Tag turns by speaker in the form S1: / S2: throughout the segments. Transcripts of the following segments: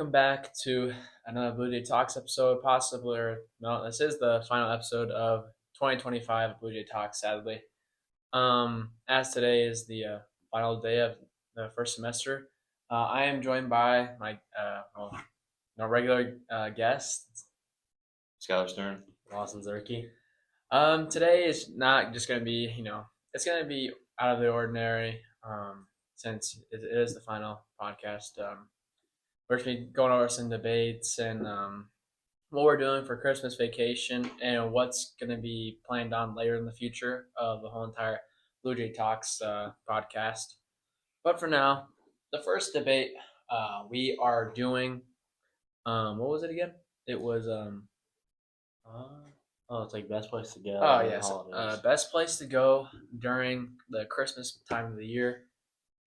S1: welcome back to another Bluejay Talks episode, possibly, or no, this is the final episode of 2025 Bluejay Talks, sadly. As today is the final day of the first semester, I am joined by my regular guest,
S2: Skylar Stern.
S3: Lawson Zerke.
S1: Today is not just going to be, it's going to be out of the ordinary since it is the final podcast. We're going to be going over some debates and what we're doing for Christmas vacation and what's going to be planned on later in the future of the whole entire Bluejay Talks podcast. But for now, the first debate we are doing, what was it again? It was
S3: it's like best place to go.
S1: Oh yes, best place to go during the Christmas time of the year.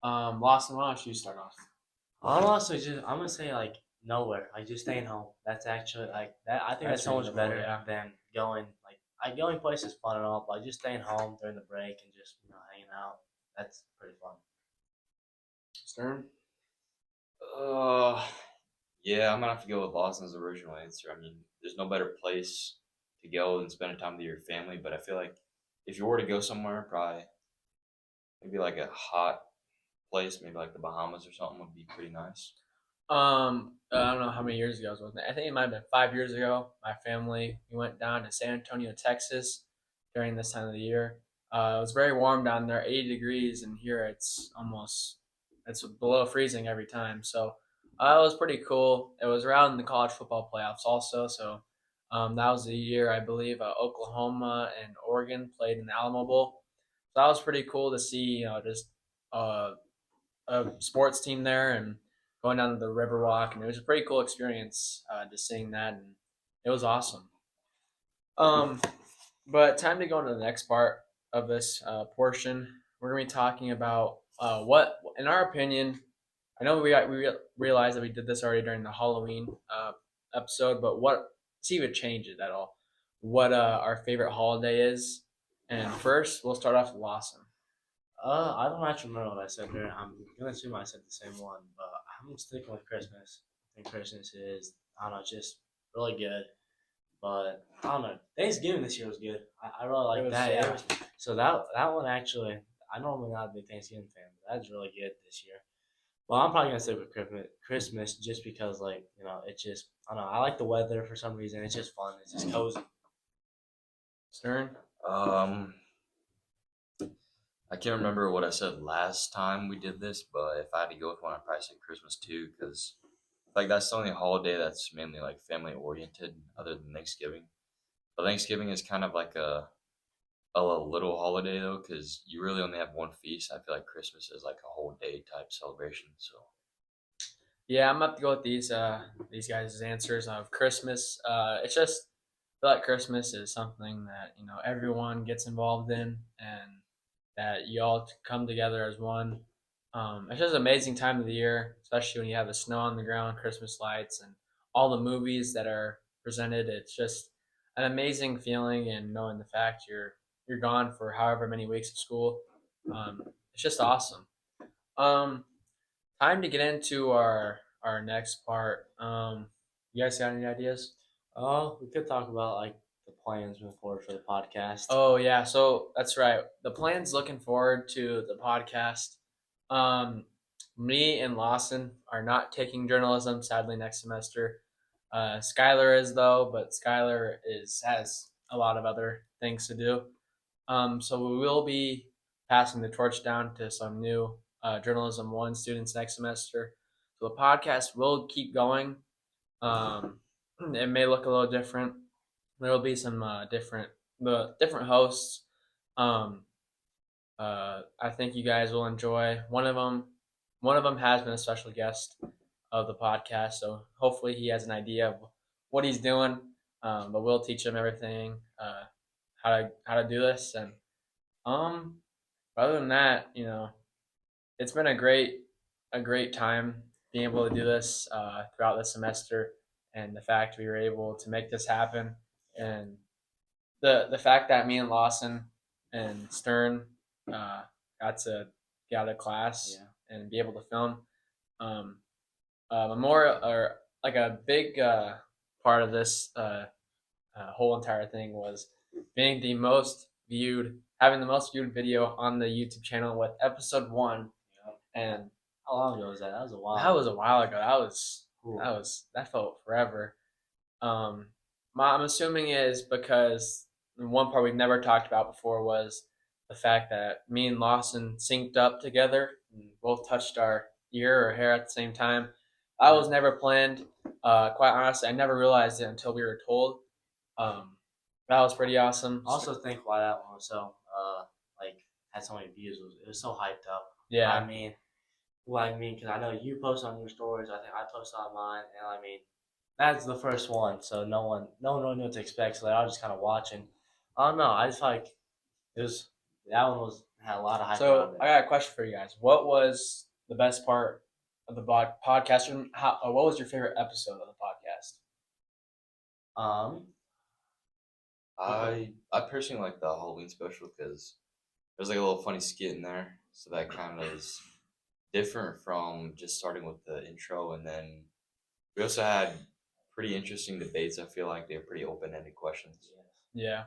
S1: Lawson, why don't you start off?
S3: I'm gonna say like nowhere. Like just staying home. That's actually like that. I think that's so much better than going going places fun and all, but just staying home during the break and just hanging out. That's pretty fun.
S1: Stern.
S2: Yeah, I'm gonna have to go with Lawson's original answer. I mean, there's no better place to go than spending time with your family. But I feel like if you were to go somewhere, probably maybe like a hot place, maybe like the Bahamas or something, would be pretty nice.
S1: I don't know how many years ago it was. I think it might have been 5 years ago. My family, we went down to San Antonio, Texas during this time of the year. It was very warm down there, 80 degrees, and here it's below freezing every time. So it was pretty cool. It was around the college football playoffs also. So that was the year, I believe, Oklahoma and Oregon played in the Alamo Bowl. So that was pretty cool to see, just a sports team there and going down to the Riverwalk, and it was a pretty cool experience just seeing that, and it was awesome. But time to go into the next part of this portion. We're gonna be talking about what, in our opinion, I know we realized that we did this already during the Halloween episode, but see if it changes at all. What our favorite holiday is, and first we'll start off with Lawson.
S3: I don't actually remember what I said there. I'm gonna assume I said the same one, but I'm sticking with Christmas. I think Christmas is, I don't know, just really good. But I don't know. Thanksgiving this year was good. I really like that.
S1: Yeah.
S3: So that one actually, I normally not a big Thanksgiving fan, but that's really good this year. Well, I'm probably gonna stick with Christmas just because it's just, I don't know. I like the weather for some reason. It's just fun. It's just cozy.
S1: Stern.
S2: I can't remember what I said last time we did this, but if I had to go with one, I'd probably say Christmas too, because like that's the only holiday that's mainly like family oriented, other than Thanksgiving. But Thanksgiving is kind of like a little holiday though, because you really only have one feast. I feel like Christmas is like a whole day type celebration. So
S1: Yeah, I'm about to go with these guys' answers of Christmas. It's just I feel like Christmas is something that everyone gets involved in, and that you all come together as one. It's just an amazing time of the year, especially when you have the snow on the ground, Christmas lights, and all the movies that are presented. It's just an amazing feeling, and knowing the fact you're gone for however many weeks of school. It's just awesome. Um, Time to get into our next part. You guys got any ideas?
S3: Oh, we could talk about like the plans moving forward for the podcast.
S1: Oh yeah, so that's right. The plan's looking forward to the podcast. Me and Lawson are not taking journalism, sadly, next semester. Skylar is though, but Skylar has a lot of other things to do. So we will be passing the torch down to some new journalism one students next semester. So the podcast will keep going. It may look a little different. There will be some different hosts. Um, I think you guys will enjoy one of them. One of them has been a special guest of the podcast, so hopefully he has an idea of what he's doing. But we'll teach him everything, how to do this, and other than that, it's been a great time being able to do this throughout the semester, and the fact we were able to make this happen, and the fact that me and Lawson and Stern got to get out of class and be able to film. Memorial or like a big part of this whole entire thing was being the most viewed, having the most viewed video on the YouTube channel with episode 1, and
S3: How long ago was that? That was a while.
S1: that was a while ago.
S3: Cool.
S1: That felt forever. I'm assuming is because one part we've never talked about before was the fact that me and Lawson synced up together and both touched our ear or hair at the same time. That was never planned. Quite honestly, I never realized it until we were told. That was pretty awesome.
S3: I also think why that one was so like had so many views was it was so hyped up.
S1: Yeah.
S3: Because I know you post on your stories. I think I post on mine, and I mean, that's the first one, so no one really knew what to expect. So I was just kind of watching. I don't know. I just felt like it was that one had a lot of hype.
S1: So
S3: around it.
S1: I got a question for you guys. What was the best part of the podcast? And what was your favorite episode of the podcast?
S2: I personally like the Halloween special because there's like a little funny skit in there, so that kind of is different from just starting with the intro, and then we also had pretty interesting debates. I feel like they're pretty open-ended questions.
S1: Yeah.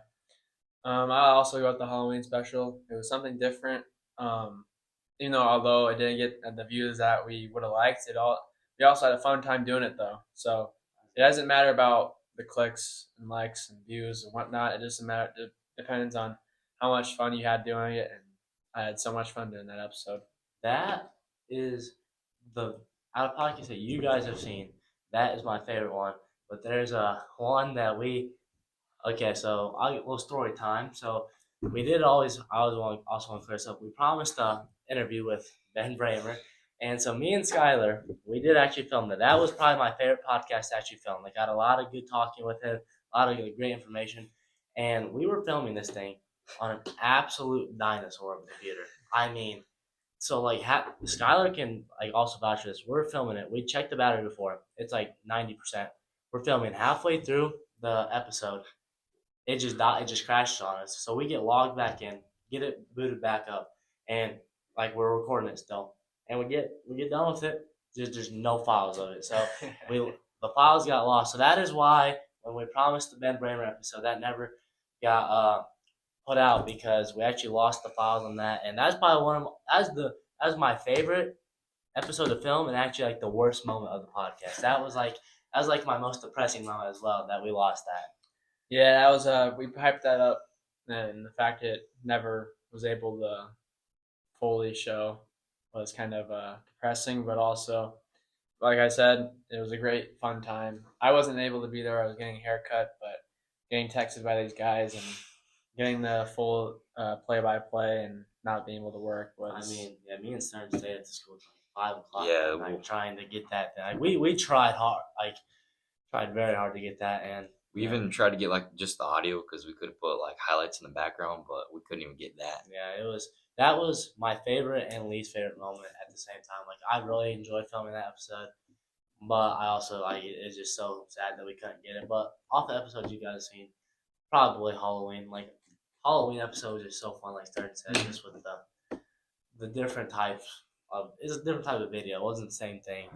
S1: I also got the Halloween special. It was something different. Although it didn't get the views that we would have liked, we also had a fun time doing it though. So it doesn't matter about the clicks and likes and views and whatnot. It doesn't matter. It depends on how much fun you had doing it, and I had so much fun doing that episode.
S3: That is the out of podcast that you guys have seen. That is my favorite one. But there's one that okay, so I'll get a little story time. So we did always I was also want to clear this up. We promised a interview with Ben Bramer. And so me and Skylar, we did actually film that. That was probably my favorite podcast to actually film. I got a lot of good talking with him, a lot of great information. And we were filming this thing on an absolute dinosaur of a computer. I mean, so like Skylar can like also vouch for this. We're filming it. We checked the battery before. It's like 90%. We're filming halfway through the episode. It just died. It just crashed on us. So we get logged back in, get it booted back up, and like we're recording it still. And we get done with it. There's no files of it. So the files got lost. So that is why when we promised the Ben Bramer episode, that never got put out because we actually lost the files on that. And that's probably that's my favorite episode of film and actually like the worst moment of the podcast. That was like my most depressing moment as well that we lost that.
S1: Yeah, that was we hyped that up, and the fact it never was able to fully show was kind of depressing, but also, like I said, it was a great fun time. I wasn't able to be there. I was getting a haircut, but getting texted by these guys and getting the full play-by-play and not being able to work was.
S3: I mean, yeah, me and Stern stayed at the school till 5 o'clock.
S2: Yeah,
S3: like trying to get that. Like, we tried hard, tried very hard to get that, and
S2: we even tried to get like just the audio because we could have put like highlights in the background, but we couldn't even get that.
S3: Yeah, that was my favorite and least favorite moment at the same time. Like I really enjoyed filming that episode, but I also it's just so sad that we couldn't get it. But off the episodes you guys seen, probably Halloween. Like Halloween episodes are so fun. Like Stern said, just with the different types of it's a different type of video. It wasn't the same thing.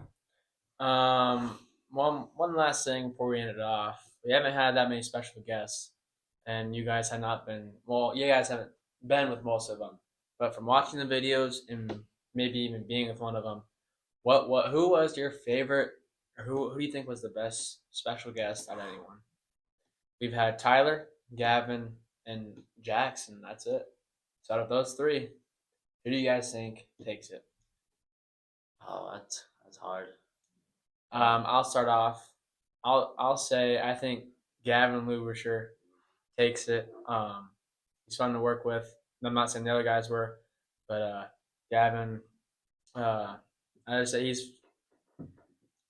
S1: One last thing before we end it off. We haven't had that many special guests, and you guys have not been. Well, you guys haven't been with most of them, but from watching the videos and maybe even being with one of them, who was your favorite, or who do you think was the best special guest out of anyone? We've had Tyler, Gavin, and Jackson. That's it. So out of those three, who do you guys think takes it?
S3: Oh, that's hard.
S1: I'll start off. I'll say I think Gavin Lubersher takes it. He's fun to work with. I'm not saying the other guys were, but Gavin, I would say he's.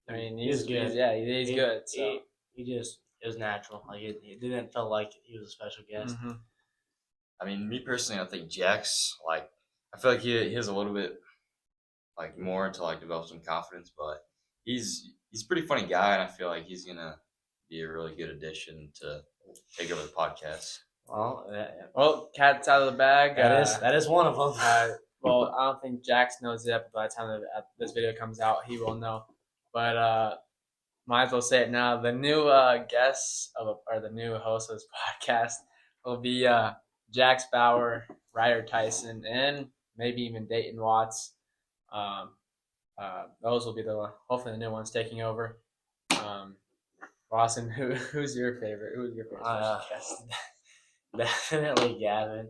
S1: I mean, he's good. He's good. So
S3: it was natural. Like it didn't feel like he was a special guest.
S1: Mm-hmm.
S2: I mean, me personally, I think Jax. Like, I feel like he has a little bit like more to like develop some confidence, but he's a pretty funny guy, and I feel like he's gonna be a really good addition to take over the podcast.
S1: Well, cat's out of the bag.
S3: That is one of them.
S1: Well, I don't think Jax knows yet, but by the time this video comes out, he will know. But might as well say it now. The new guests or the new host of this podcast will be Jax Bauer, Ryder Tyson, and maybe even Dayton Watts. Um, those will be hopefully the new ones taking over. Lawson, who's your favorite? Who's your favorite special guest?
S3: Definitely Gavin.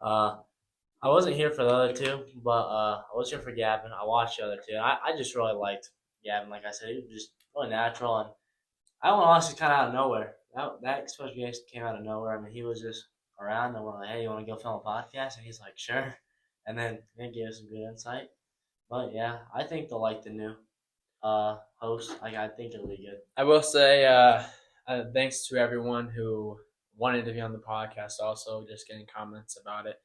S3: I wasn't here for the other two, but I was here for Gavin. I watched the other two. I just really liked Gavin. Like I said, he was just really natural, and I went honestly kind of out of nowhere. That special guest came out of nowhere. I mean, he was just around, and we're like, "Hey, you want to go film a podcast?" And he's like, "Sure." And then he gave us some good insight. But yeah, I think they'll like the new host. Like, I think it'll be good.
S1: I will say thanks to everyone who wanted to be on the podcast. Also, just getting comments about it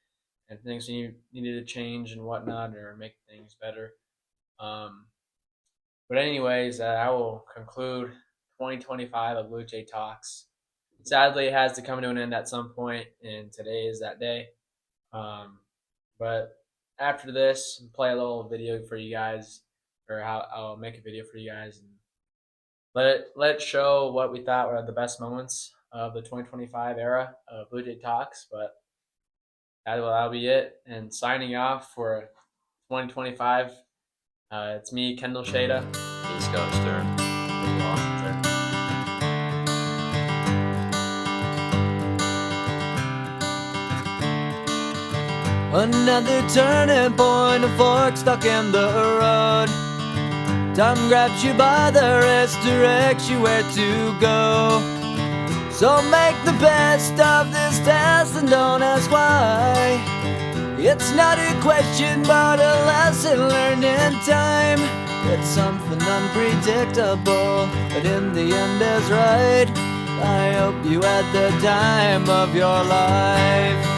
S1: and things we needed to change and whatnot or make things better. But anyways, I will conclude 2025 of Bluejay Talks. Sadly, it has to come to an end at some point, and today is that day. But after this, play a little video for you guys, or I'll make a video for you guys, and let it show what we thought were the best moments of the 2025 era of Bluejay Talks. But that'll be it. And signing off for 2025, it's me, Kendall Shada.
S2: He's Scott Stern.
S4: Another turning point, a fork stuck in the road. Time grabs you by the wrist, directs you where to go. So make the best of this test and don't ask why. It's not a question but a lesson learned in time. It's something unpredictable, but in the end is right. I hope you had the time of your life.